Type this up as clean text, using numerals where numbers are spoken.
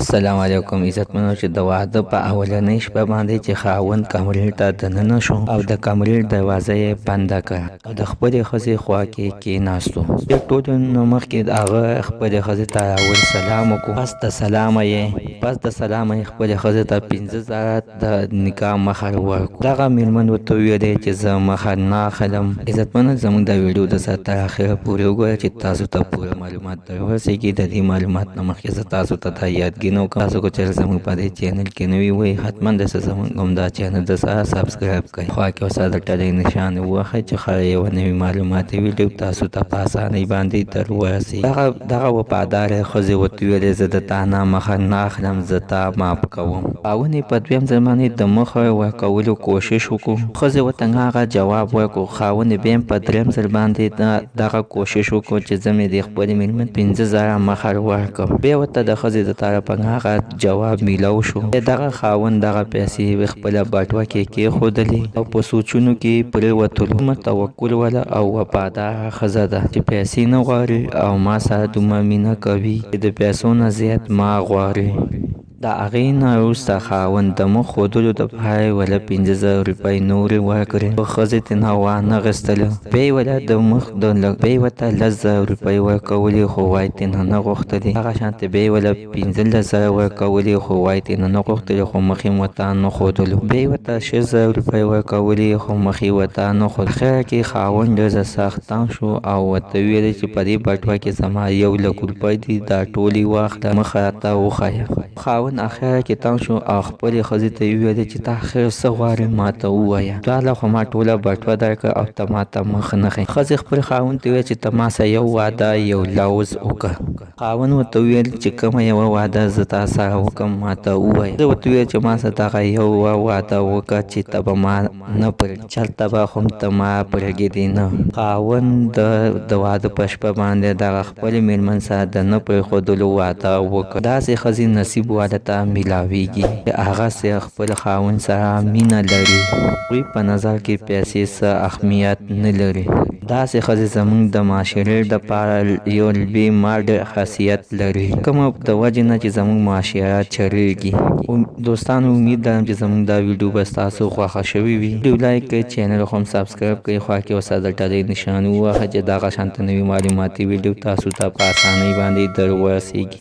السلام علیکم عزتمنو چې د واده په اولنۍ شپه باندې چې خاوند کمرې ته دننه شو او د کمرې دروازه یې بنده کړه او د خپلې ښځې خوا کې کېناستو. د ټولو نه مخکې د هغه خپلې ښځې ته اول سلام وکړو. پس د سلامه یې خپلې ښځې ته 50,000 د نکاح مهر ورکړو. دغه مېرمن ورته وویلې چې زه مهر نه اخلم. عزتمنو زموږ د ویډیو د سر تر اخره پورې وګوره چې تاسو ته پوره معلومات در ورسېږي. د دې معلومات نه مخکې زه تاسو ته دا یادګي نه وکړم، تاسو که چېرې زموږ په دې چینل کې نوي وئ حتما داسې زموږ همدا چینل د سره سبسکرایب کړئ، خوا کې ورسره د ټلۍ نشان ووهئ چې ښایي یوه نوي معلوماتي ویډیو تاسو ته په اسانۍ باندې در ورسېږي. دغه وفاداره ښځې ورته ویلې زه د تا نه مهر نه اخلم، زه تا معاف کوم. خاوند یې په دویم ځل باندې د مهر ورکولو کوشش وکړو. ښځې ورته هغه جواب ورکړو. خاوند یې بیا په دریم ځل باندې دغه کوشش وکړو چې زه مې د خپلې مېرمن 50,000 مهر ورکړم. بیا ورته د ښځې د طرفه هغه جواب میلاو شو. دغه خاوند دغه پیسې خپله بټوه کې کېښودلې او په سوچونو کې پرېوتلو. توکل وله او وفاداره ښځه ده چې پیسې نه غواړي او ما سره دومره مینه کوي چې د پیسو نه زیات ما غواړي. د هغې نه وروسته خاوند د مخ ښودلو دپاره یې وله 50,000 روپۍ نورې ورکړې. خو ښځې ترېنه وانهغېستله. بیا یې وله د مخ بیا یې ورته 10,000 روپۍ ورکولې خو وایي ترېنه نه غوښتلې. هغه شانتې بیا یې وله 15,000 ورکولې خو وایي ترېنه نه غوښتلې خو مخ یې ورته نه ښودلو. بیا یې ورته 6,000 روپۍ ورکولې خو مخ یې ورته نه ښودلو. اخره کې خاوند ډېر سخت تنګ شو او ورته ویلې چې په دې بټوه کې زما 1,00,000 روپۍ دي، دا ټولې واخله مخ راته وښایه. خاوند اخره کې تنګ شو او خپلې ښځې ته یې وویلې چې ته اخر څه غواړې ما ته ووایه. ټوله خو ما ټوله بټوه درکړه او ته ما ته مخ نه ښیې. ښځې خپل خاوند ته وویل چې ته ما سره یو واده یو لوز وکړه. خاوند ورته وویل چې کومه یوه واده زه تا سره وکړم ما ته ووایه. زه ورته وویل چې ما سره دغه یو واده وکړه چې ته به ما نه پرېږدې، چلته به خو ته ما پرېږدې نه. خاوند د واده په شپه باندې دغه خپلې مېرمن سره د نه پرېښودلو واده وکړه. داسې ښځې نصیب واده ته میلاویږي چې هغسې خپل خاوند سره مینه لري. هغوی په نظر کې پیسې څه اهمیت نه لري. داسې ښځې زموږ د معاشرې دپاره یو لوی ماډ حیثیت لري، کومه د وجې نه چې زموږ معاشره چلېږي. دوستانو امید لرم چې زموږ دا ویډیو به ستاسو خوښه شوې وي. ویډیو لایک کړئ، چینل خو هم سبسکرایب کړئ، خوا کې ورسره د ټلۍ نشان ووهئ چې دغه شانته نوي معلوماتي ویډیو تاسو ته په اسانۍ باندې در ورسېږي.